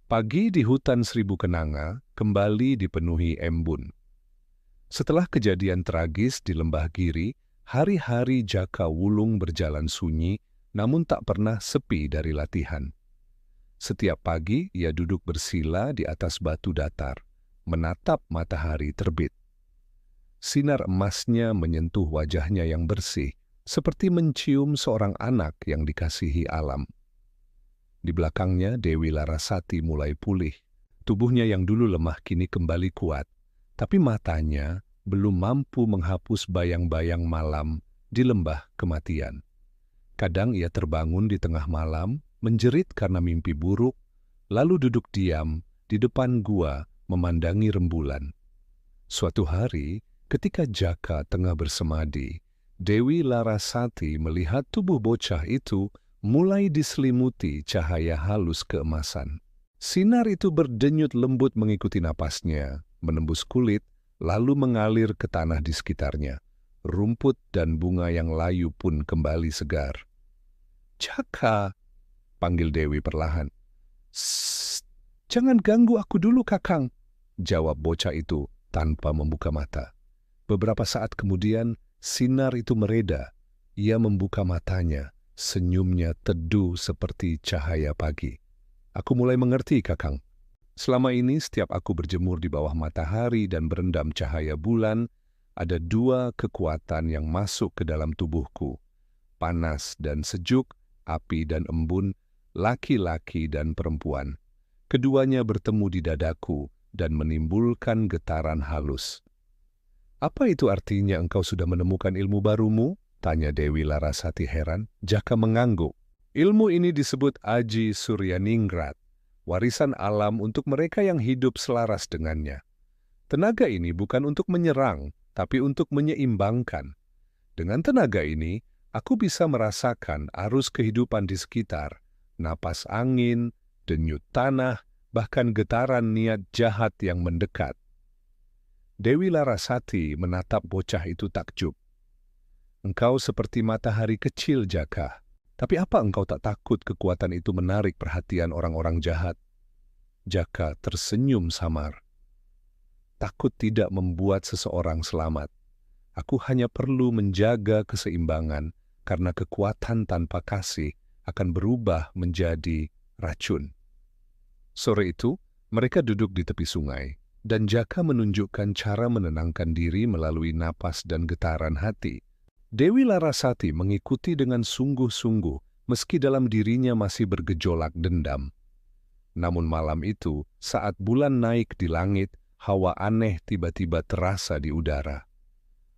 Pagi di hutan Seribu Kenanga kembali dipenuhi embun. Setelah kejadian tragis di Lembah Giri, hari-hari Jaka Wulung berjalan sunyi, namun tak pernah sepi dari latihan. Setiap pagi ia duduk bersila di atas batu datar, menatap matahari terbit. Sinar emasnya menyentuh wajahnya yang bersih, seperti mencium seorang anak yang dikasihi alam. Di belakangnya Dewi Larasati mulai pulih. Tubuhnya yang dulu lemah kini kembali kuat, tapi matanya belum mampu menghapus bayang-bayang malam di lembah kematian. Kadang ia terbangun di tengah malam, menjerit karena mimpi buruk, lalu duduk diam di depan gua memandangi rembulan. Suatu hari, ketika Jaka tengah bersemadi, Dewi Larasati melihat tubuh bocah itu mulai diselimuti cahaya halus keemasan. Sinar itu berdenyut lembut mengikuti napasnya, menembus kulit, lalu mengalir ke tanah di sekitarnya. Rumput dan bunga yang layu pun kembali segar. "Jaka," panggil Dewi perlahan. "Sst, jangan ganggu aku dulu, Kakang," jawab bocah itu tanpa membuka mata. Beberapa saat kemudian, sinar itu mereda. Ia membuka matanya. Senyumnya teduh seperti cahaya pagi. "Aku mulai mengerti, Kakang. Selama ini setiap aku berjemur di bawah matahari dan berendam cahaya bulan, ada dua kekuatan yang masuk ke dalam tubuhku. Panas dan sejuk, api dan embun, laki-laki dan perempuan. Keduanya bertemu di dadaku dan menimbulkan getaran halus." "Apa itu artinya engkau sudah menemukan ilmu barumu?" tanya Dewi Larasati heran. Jaka mengangguk. "Ilmu ini disebut Aji Suryaningrat, warisan alam untuk mereka yang hidup selaras dengannya. Tenaga ini bukan untuk menyerang, tapi untuk menyeimbangkan. Dengan tenaga ini, aku bisa merasakan arus kehidupan di sekitar, napas angin, denyut tanah, bahkan getaran niat jahat yang mendekat." Dewi Larasati menatap bocah itu takjub. "Engkau seperti matahari kecil, Jaka. Tapi apa engkau tak takut kekuatan itu menarik perhatian orang-orang jahat?" Jaka tersenyum samar. "Takut tidak membuat seseorang selamat. Aku hanya perlu menjaga keseimbangan, karena kekuatan tanpa kasih akan berubah menjadi racun." Sore itu, mereka duduk di tepi sungai, dan Jaka menunjukkan cara menenangkan diri melalui napas dan getaran hati. Dewi Larasati mengikuti dengan sungguh-sungguh, meski dalam dirinya masih bergejolak dendam. Namun malam itu, saat bulan naik di langit, hawa aneh tiba-tiba terasa di udara.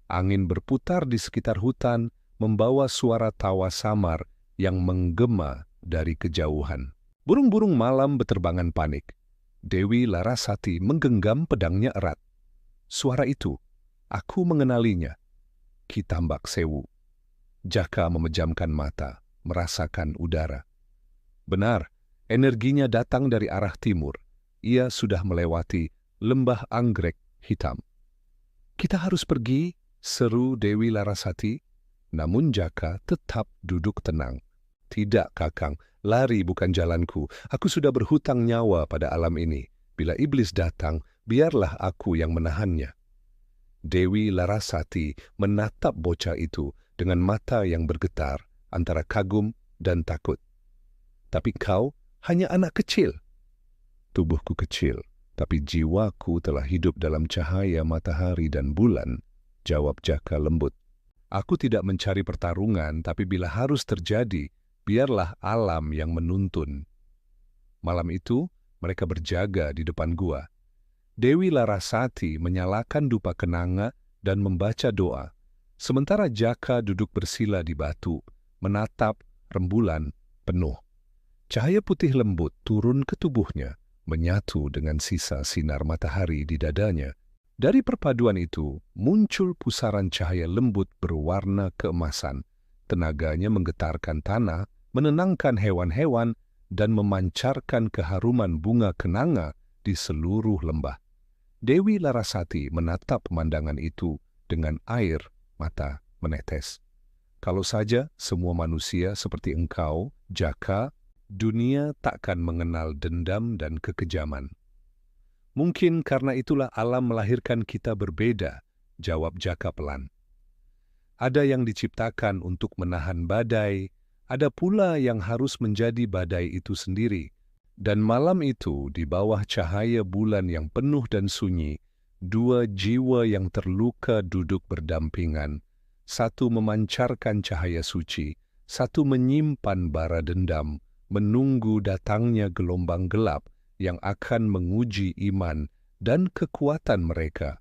Angin berputar di sekitar hutan, membawa suara tawa samar yang menggema dari kejauhan. Burung-burung malam beterbangan panik. Dewi Larasati menggenggam pedangnya erat. Suara itu, aku mengenalinya. Ki Tambak Sewu. Jaka memejamkan mata, merasakan udara. Benar, energinya datang dari arah timur. Ia sudah melewati lembah anggrek hitam. "Kita harus pergi," seru Dewi Larasati. Namun Jaka tetap duduk tenang. "Tidak, Kakang, lari bukan jalanku. Aku sudah berhutang nyawa pada alam ini. Bila iblis datang, biarlah aku yang menahannya." Dewi Larasati menatap bocah itu dengan mata yang bergetar antara kagum dan takut. "Tapi kau hanya anak kecil." "Tubuhku kecil, tapi jiwaku telah hidup dalam cahaya matahari dan bulan," jawab Jaka lembut. "Aku tidak mencari pertarungan, tapi bila harus terjadi, biarlah alam yang menuntun." Malam itu, mereka berjaga di depan gua. Dewi Larasati menyalakan dupa kenanga dan membaca doa, sementara Jaka duduk bersila di batu, menatap rembulan penuh. Cahaya putih lembut turun ke tubuhnya, menyatu dengan sisa sinar matahari di dadanya. Dari perpaduan itu, muncul pusaran cahaya lembut berwarna keemasan. Tenaganya menggetarkan tanah, menenangkan hewan-hewan, dan memancarkan keharuman bunga kenanga di seluruh lembah. Dewi Larasati menatap pemandangan itu dengan air mata menetes. "Kalau saja semua manusia seperti engkau, Jaka, dunia takkan mengenal dendam dan kekejaman. Mungkin karena itulah alam melahirkan kita berbeda, jawab Jaka pelan. Ada yang diciptakan untuk menahan badai, ada pula yang harus menjadi badai itu sendiri. Dan malam itu, di bawah cahaya bulan yang penuh dan sunyi, dua jiwa yang terluka duduk berdampingan. Satu memancarkan cahaya suci, satu menyimpan bara dendam, menunggu datangnya gelombang gelap yang akan menguji iman dan kekuatan mereka.